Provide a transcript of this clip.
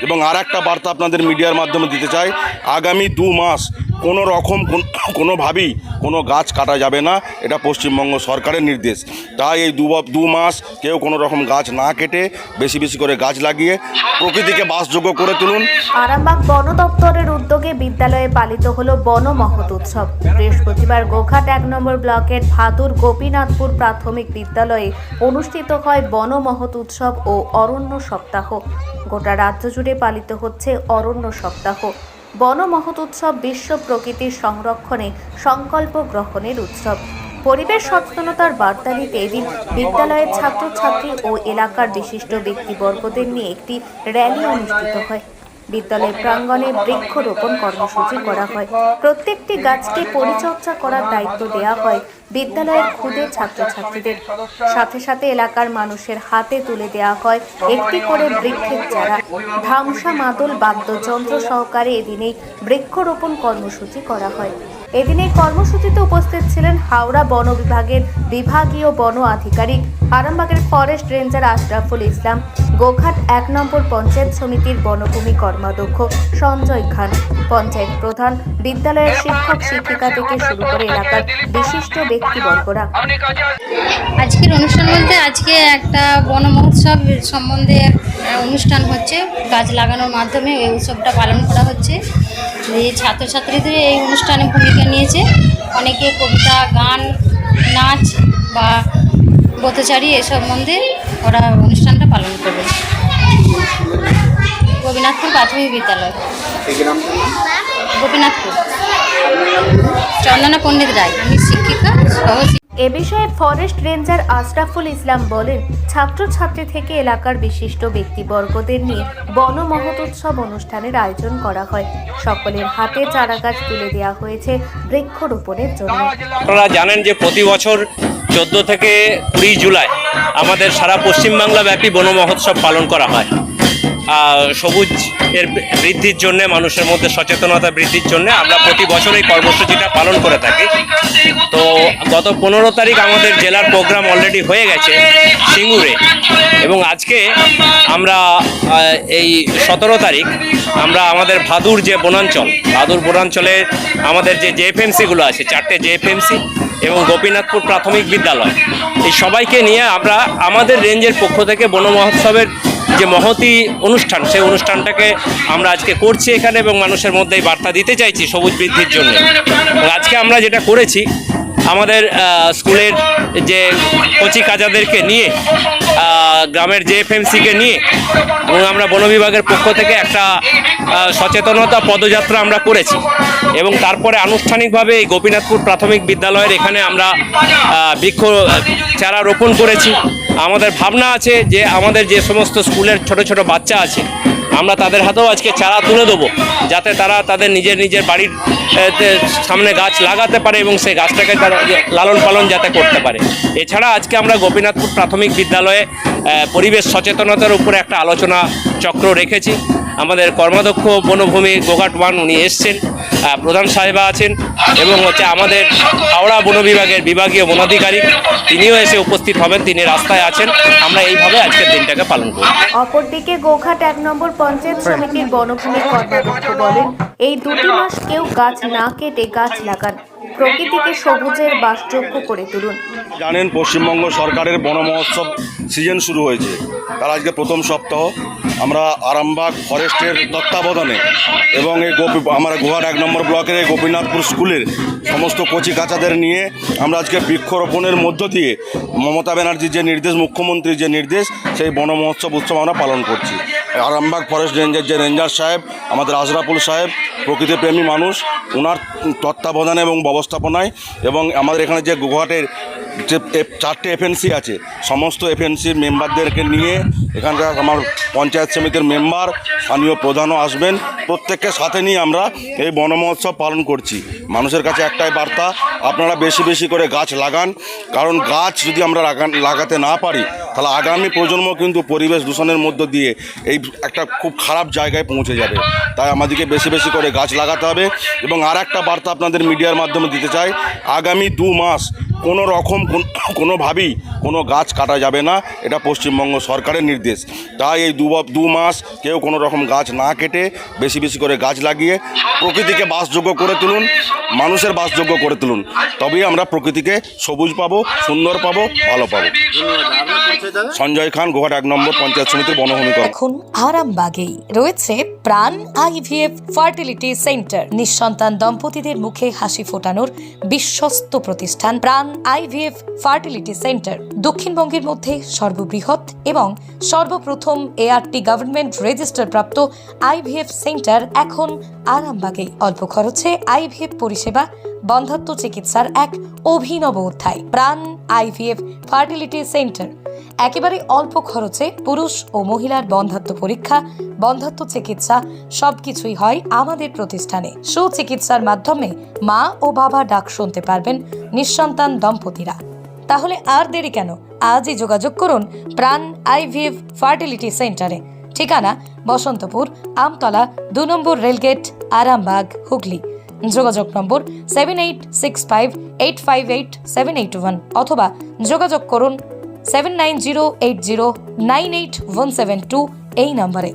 এবং আর একটা বার্তা আপনাদের মিডিয়ার মাধ্যমে দিতে চাই, আগামী 2 মাস কোনো রকম কোনোভাবেই কোনো গাছ কাটা যাবে না, এটা পশ্চিমবঙ্গ সরকারের নির্দেশ। তাই এই 2 মাস কেউ কোনো রকম গাছ না কেটে বেশি বেশি করে গাছ লাগিয়ে প্রকৃতিকে বাসযোগ্য করে তুলুন। আরামবাগ বন দপ্তরের উদ্যোগে বিদ্যালয়ে পালিত হলো বন মহোৎ উৎসব। বৃহস্পতিবার গোঘাট 1 নম্বর ব্লকের ভাদুর গোপীনাথপুর প্রাথমিক বিদ্যালয়ে অনুষ্ঠিত হয় বন মহোৎ উৎসব ও অরণ্য সপ্তাহ। গোটা রাজ্য জুড়ে পালিত হচ্ছে অরণ্য সপ্তাহ। বন মহোৎ উৎসব বিশ্ব প্রকৃতির সংরক্ষণে সংকল্প গ্রহণের উৎসব। পরিবেশ সচেতনতার বার্তা দিতে এদিন বিদ্যালয়ের ছাত্রছাত্রী ও এলাকার বিশিষ্ট ব্যক্তিবর্গদের নিয়ে একটি র্যালি অনুষ্ঠিত হয়। বিদ্যালয়ের প্রাঙ্গণে বৃক্ষরোপণ কর্মসূচি করা হয়। প্রত্যেকটি গাছকে পরিচর্যা করার দায়িত্ব দেওয়া হয় বিদ্যালয়ের ক্ষুদে ছাত্রছাত্রীদের। সাথে সাথে এলাকার মানুষের হাতে তুলে দেওয়া হয় একটি করে বৃক্ষের চারা। ধামসা মাদল বাদ্যযন্ত্র সহকারে এদিনেই বৃক্ষরোপণ কর্মসূচি করা হয়। এদিন এই কর্মসূচিতে উপস্থিত ছিলেন হাওড়া বন বিভাগের বিভাগীয় বন আধিকারিক, আরামবাগের ফরেস্ট রেঞ্জার আশরাফুল ইসলাম, গোঘাট 1 নম্বর পঞ্চায়েত সমিতির বনভূমি কর্মাধ্যক্ষ সঞ্জয় খান, পঞ্চায়েত প্রধান, বিদ্যালয়ের শিক্ষক শিক্ষিকা থেকে শুরু করে এলাকার বিশিষ্ট ব্যক্তিবর্গরা। আজকের অনুষ্ঠান বলতে আজকে একটা বন মহোৎসব সম্বন্ধে অনুষ্ঠান হচ্ছে, গাছ লাগানোর মাধ্যমে এই উৎসবটা পালন করা হচ্ছে। এই ছাত্রছাত্রীদের এই অনুষ্ঠানে ভূমিকা নিয়েছে, অনেকে কবিতা, গান, নাচ বা পথচারী এ সম্বন্ধে ওরা অনুষ্ঠানটা পালন করবে। গোপীনাথপুর প্রাথমিক বিদ্যালয়, গোপীনাথপুর, চন্দনা পণ্ডিত রায়, আমি শিক্ষিকা সহ। এ বিষয়ে ফরেস্ট রেঞ্জার আশরাফুল ইসলাম বলেন, ছাত্রছাত্রী থেকে এলাকার বিশিষ্ট ব্যক্তিবর্গদের নিয়ে বন মহোৎ উৎসব অনুষ্ঠানের আয়োজন করা হয়। সকলের হাতে চারা গাছ তুলে দেওয়া হয়েছে বৃক্ষরোপণের জন্য। আপনারা জানেন যে প্রতি বছর 14 থেকে 20 জুলাই আমাদের সারা পশ্চিমবাংলা ব্যাপী বন মহোৎসব পালন করা হয়। সবুজ এর বৃদ্ধির জন্য, মানুষের মধ্যে সচেতনতা বৃদ্ধির জন্য আমরা প্রতি বছর এই কর্মসূচিটা পালন করে থাকি। তো গত 15 তারিখ আমাদের জেলার প্রোগ্রাম অলরেডি হয়ে গেছে সিঙ্গুরে, এবং আজকে আমরা এই 17 তারিখ আমরা আমাদের ভাদুর যে ভাদুর বনাঞ্চলের আমাদের যে জেএফএমসিগুলো আছে, 4টে জেএফএমসি এবং গোপীনাথপুর প্রাথমিক বিদ্যালয়, এই সবাইকে নিয়ে আমরা আমাদের রেঞ্জের পক্ষ থেকে বন মহোৎসবের যে মহতী অনুষ্ঠান, সেই অনুষ্ঠানটাকে আমরা আজকে করছি এখানে, এবং মানুষের মধ্যে এই বার্তা দিতে চাইছি সবুজ বৃদ্ধির জন্য। আজকে আমরা যেটা করেছি, আমাদের স্কুলের যে কচি কাজাদেরকে নিয়ে, গ্রামের জেএফএমসিকে নিয়ে, এবং আমরা বন বিভাগের পক্ষ থেকে একটা সচেতনতা পদযাত্রা আমরা করেছি, এবং তারপরে আনুষ্ঠানিকভাবে এই গোপীনাথপুর প্রাথমিক বিদ্যালয়ের এখানে আমরা বৃক্ষ চারা রোপণ করেছি। আমাদের ভাবনা আছে যে আমাদের যে সমস্ত স্কুলের ছোট ছোট বাচ্চা আছে, আমরা তাদের হাতেও আজকে চারা তুলে দেবো, যাতে তারা তাদের নিজের বাড়ির সামনে গাছ লাগাতে পারে এবং সেই গাছটাকে তারা লালন পালন যাতে করতে পারে। এছাড়া আজকে আমরা গোপীনাথপুর প্রাথমিক বিদ্যালয়ে পরিবেশ সচেতনতার উপরে একটা আলোচনা চক্র রেখেছি। আমাদের কর্মাধ্যক্ষ বনভূমি গোঘাট 1 উনি এসছেন, প্রধান সাহেবা আছেন, এবং আমাদের হাওড়া বন বিভাগের বিভাগীয় বনাধিকারী তিনিও এসে উপস্থিত হবেন, তিনি রাস্তায় আছেন। আমরা এইভাবে আজকের দিনটাকে পালন করি। অপরদিকে গোঘাট 1 নম্বর পঞ্চায়েত সমিতির বনভূমি কর্মাধ্যক্ষ বলেন, এই 2 মাস কেউ গাছ না কেটে গাছ লাগান, প্রকৃতিকে সবুজের বাসযোগ্য করে তুলুন। জানেন, পশ্চিমবঙ্গ সরকারের বন মহোৎসব সিজন শুরু হয়েছে, তার আজকে প্রথম সপ্তাহ। আমরা আরামবাগ ফরেস্টের তত্ত্বাবধানে এবং এই আমরা গোঘাট 1 নম্বর ব্লকের এই গোপীনাথপুর স্কুলের সমস্ত কচি কাচাদের নিয়ে আমরা আজকে বৃক্ষরোপণের মধ্য দিয়ে মমতা ব্যানার্জির যে নির্দেশ, মুখ্যমন্ত্রীর যে নির্দেশ, সেই বন মহোৎসব উৎসব আমরা পালন করছি। আরামবাগ ফরেস্ট রেঞ্জের যে রেঞ্জার সাহেব, আমাদের আশরাফুল সাহেব, প্রকৃতিপ্রেমী মানুষ, ওনার তত্ত্বাবধানে এবং ব্যবস্থাপনায়, এবং আমাদের এখানে যে গোঘাটের যে 4টে এফএনসি আছে, সমস্ত এফএনসির মেম্বারদেরকে নিয়ে, এখানকার আমার পঞ্চায়েত সমিতির মেম্বার, স্থানীয় প্রধানও আসবেন, প্রত্যেককে সাথে নিয়ে আমরা এই বন মহোৎসব পালন করছি। মানুষের কাছে একটাই বার্তা, আপনারা বেশি বেশি করে গাছ লাগান, কারণ গাছ যদি আমরা লাগাতে না পারি, তাহলে আগামী প্রজন্ম কিন্তু পরিবেশ দূষণের মধ্য দিয়ে এই একটা খুব খারাপ জায়গায় পৌঁছে যাবে। তাই আমাদেরকে বেশি বেশি করে গাছ লাগাতে হবে। এবং আর একটা বার্তা আপনাদের মিডিয়ার মাধ্যমে দিতে চাই, আগামী 2 মাস কোনো রকম কোনোভাবেই কোনো গাছ কাটা যাবে না, এটা পশ্চিমবঙ্গ সরকারের নির্দেশ। তাই এই দু মাস কেউ কোনো রকম গাছ না কেটে বেশি বেশি করে গাছ লাগিয়ে প্রকৃতিকে বাসযোগ্য করে তুলুন, মানুষের বাসযোগ্য করে তুলুন, তবেই আমরা প্রকৃতিকে সবুজ পাবো, সুন্দর পাবো, ভালো পাবো। সঞ্জয় খান, গোঘাট 1 নম্বর পঞ্চায়েত সমিতির বনভূমি কর্মী। এখন আরামবাগেই রয়েছে প্রাণ আইভিএফ ফার্টিলিটি সেন্টার। নিঃসন্তান দম্পতিদের মুখে হাসি ফোটানোর বিশ্বস্ত প্রতিষ্ঠান প্রাণ আইভিএফ ফার্টিলিটি সেন্টার দক্ষিণবঙ্গের মধ্যে সর্ববৃহৎ এবং সর্বপ্রথম এআরটি গভর্নমেন্ট রেজিস্টার প্রাপ্ত আইভিএফ সেন্টার এখন আরামবাগেই। অল্প খরচে আইভিএফ পরিষেবা, বন্ধ্যাত্ব চিকিৎসার এক অভিনব অধ্যায়। প্রাণ আইভিএফ ফার্টিলিটি সেন্টার একেবারে অল্প খরচে পুরুষ ও মহিলার বন্ধ্যাত্ব পরীক্ষা, বন্ধ্যাত্ব চিকিৎসা সবকিছুই হয় আমাদের প্রতিষ্ঠানে। সুচিকিৎসার মাধ্যমে মা ও বাবা ডাক শুনতে পারবেন নিঃসন্তান দম্পতিরা। তাহলে আর দেরি কেন, আজই যোগাযোগ করুন প্রাণ আইভিএফ ফার্টিলিটি সেন্টারে। ঠিকানা বসন্তপুর, আমতলা, 2 নম্বর রেলগেট, আরামবাগ, হুগলি। যোগাযোগ নম্বর 7865858781 অথবা যোগাযোগ করুন 7908098172 এই নম্বরে।